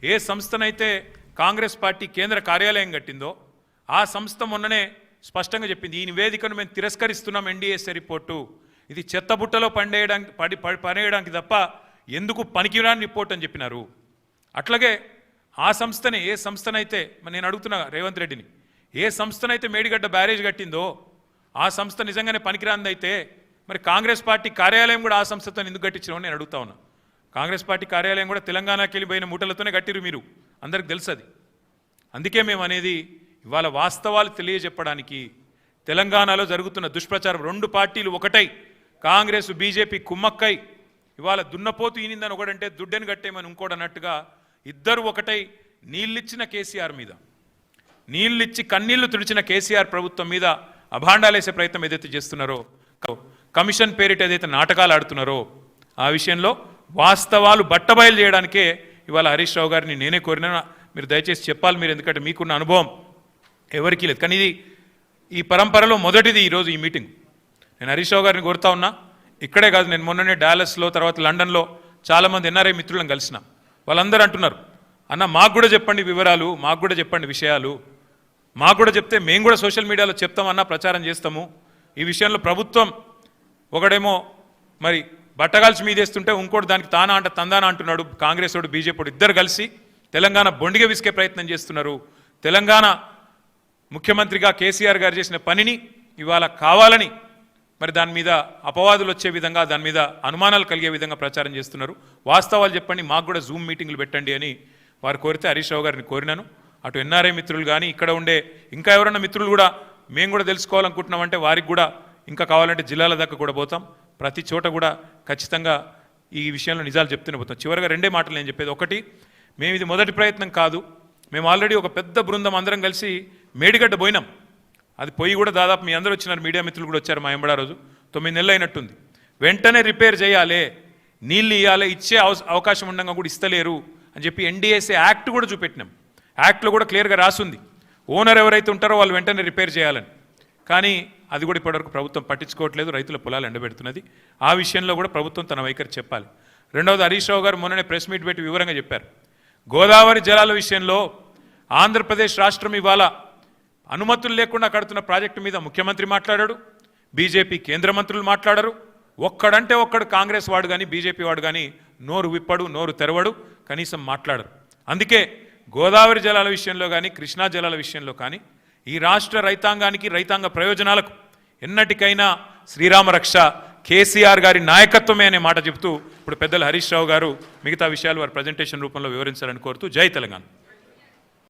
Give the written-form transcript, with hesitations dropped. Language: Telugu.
ఏ సంస్థనైతే కాంగ్రెస్ పార్టీ కేంద్ర కార్యాలయం కట్టిందో ఆ సంస్థ మొన్ననే స్పష్టంగా చెప్పింది, ఈ నివేదికను మేము తిరస్కరిస్తున్నాం, ఎన్డీఏసీ రిపోర్టు ఇది చెత్తబుట్టలో పడేయడానికి తప్ప ఎందుకు పనికిరాని రిపోర్ట్ అని చెప్పినారు. అట్లాగే ఆ సంస్థని, ఏ సంస్థనైతే నేను అడుగుతున్నా రేవంత్ రెడ్డిని, ఏ సంస్థనైతే మేడిగడ్డ బ్యారేజ్ కట్టిందో ఆ సంస్థ నిజంగానే పనికిరాందైతే మరి కాంగ్రెస్ పార్టీ కార్యాలయం కూడా ఆ సంస్థతో ఎందుకు కట్టించినామని నేను అడుగుతా ఉన్నా. కాంగ్రెస్ పార్టీ కార్యాలయం కూడా తెలంగాణకి వెళ్ళిపోయిన మూటలతోనే కట్టిరు, మీరు అందరికి తెలుసు అది. అందుకే మేము అనేది ఇవాళ వాస్తవాలు తెలియజెప్పడానికి, తెలంగాణలో జరుగుతున్న దుష్ప్రచారం, రెండు పార్టీలు ఒకటై కాంగ్రెస్ బీజేపీ కుమ్మక్కై ఇవాళ దున్నపోతు ఈనిందని ఒకడంటే దుడ్డెను కట్టేమని ఇంకోటి అన్నట్టుగా ఇద్దరు ఒకటై నీళ్ళిచ్చిన కేసీఆర్ మీద, నీళ్ళిచ్చి కన్నీళ్లు తుడిచిన కేసీఆర్ ప్రభుత్వం మీద అభాండాలేసే ప్రయత్నం ఏదైతే చేస్తున్నారో, కమిషన్ పేరిట ఏదైతే నాటకాలు ఆడుతున్నారో ఆ విషయంలో వాస్తవాలు బట్టబయలు చేయడానికే ఇవాళ హరీష్ రావు గారిని నేనే కోరినా. మీరు దయచేసి చెప్పాలి, మీరు ఎందుకంటే మీకున్న అనుభవం ఎవరికీ లేదు. కానీ ఇది ఈ పరంపరలో మొదటిది ఈరోజు ఈ మీటింగ్. నేను హరీష్ రావు గారిని కోరుతా ఉన్నా, ఇక్కడే కాదు, నేను మొన్ననే డాలస్లో తర్వాత లండన్లో చాలామంది ఎన్ఆర్ఐ మిత్రులను కలిసిన. వాళ్ళందరూ అంటున్నారు, అన్న మాకు కూడా చెప్పండి వివరాలు, మాకు కూడా చెప్పండి విషయాలు, మాకు కూడా చెప్తే మేము కూడా సోషల్ మీడియాలో చెప్తామన్నా, ప్రచారం చేస్తాము. ఈ విషయంలో ప్రభుత్వం ఒకడేమో మరి బట్టగాల్చి మీదేస్తుంటే ఇంకోటి దానికి తానా అంట తందానా అంటున్నాడు. కాంగ్రెస్ వాడు బీజేపీ వాడు ఇద్దరు కలిసి తెలంగాణ బొండిగ విసికే ప్రయత్నం చేస్తున్నారు. తెలంగాణ ముఖ్యమంత్రిగా కేసీఆర్ గారు చేసిన పనిని ఇవాళ కావాలని మరి దాని మీద అపవాదులు వచ్చే విధంగా, దాని మీద అనుమానాలు కలిగే విధంగా ప్రచారం చేస్తున్నారు. వాస్తవాలు చెప్పండి, మాకు కూడా జూమ్ మీటింగ్లు పెట్టండి అని వారు కోరితే హరీష్ రావు గారిని కోరినాను. అటు ఎన్ఆర్ఐ మిత్రులు కానీ ఇక్కడ ఉండే ఇంకా ఎవరన్నా మిత్రులు కూడా మేము కూడా తెలుసుకోవాలనుకుంటున్నామంటే వారికి కూడా ఇంకా కావాలంటే జిల్లాల దాకా కూడా పోతాం. ప్రతి చోట కూడా ఖచ్చితంగా ఈ విషయంలో నిజాలు చెప్తూనే పోతాం. చివరిగా రెండే మాటలు నేను చెప్పేది. ఒకటి, మేము ఇది మొదటి ప్రయత్నం కాదు, మేము ఆల్రెడీ ఒక పెద్ద బృందం అందరం కలిసి మేడిగడ్డ పోయినాం. అది పోయి కూడా దాదాపు మీ అందరూ వచ్చినారు, మీడియా మిత్రులు కూడా వచ్చారు. మా ఎంబడా రోజు 9 నెలలు అయినట్టుంది. వెంటనే రిపేర్ చేయాలి, నీళ్ళు ఇవ్వాలి, ఇచ్చే అవకాశం ఉండగా కూడా ఇస్తలేరు అని చెప్పి ఎన్డీఏసీ యాక్ట్ కూడా చూపెట్టినాం. యాక్ట్లో కూడా క్లియర్గా రాసుంది, ఓనర్ ఎవరైతే ఉంటారో వాళ్ళు వెంటనే రిపేర్ చేయాలని. కానీ అది కూడా ఇప్పటివరకు ప్రభుత్వం పట్టించుకోవట్లేదు, రైతుల పొలాలు ఎండబెడుతున్నది. ఆ విషయంలో కూడా ప్రభుత్వం తన వైఖరి చెప్పాలి. రెండవది, హరీష్ రావు గారు మొన్ననే ప్రెస్ మీట్ పెట్టి వివరంగా చెప్పారు, గోదావరి జలాల విషయంలో ఆంధ్రప్రదేశ్ రాష్ట్రం ఇవాళ అనుమతులు లేకుండా కడుతున్న ప్రాజెక్టు మీద ముఖ్యమంత్రి మాట్లాడాడు, బీజేపీ కేంద్ర మంత్రులు మాట్లాడరు. ఒక్కడంటే ఒక్కడు కాంగ్రెస్ వాడు కానీ బీజేపీ వాడు కానీ నోరు విప్పడు, నోరు తెరవడు, కనీసం మాట్లాడరు. అందుకే గోదావరి జలాల విషయంలో కానీ కృష్ణా జలాల విషయంలో కానీ ఈ రాష్ట్ర రైతాంగానికి, రైతాంగ ప్రయోజనాలకు ఎన్నటికైనా శ్రీరామ రక్ష కేసీఆర్ గారి నాయకత్వమే అనే మాట చెబుతూ ఇప్పుడు పెద్దలు హరీష్ రావు గారు మిగతా విషయాలు వారి ప్రజెంటేషన్ రూపంలో వివరించాలని కోరుతూ జై తెలంగాణ.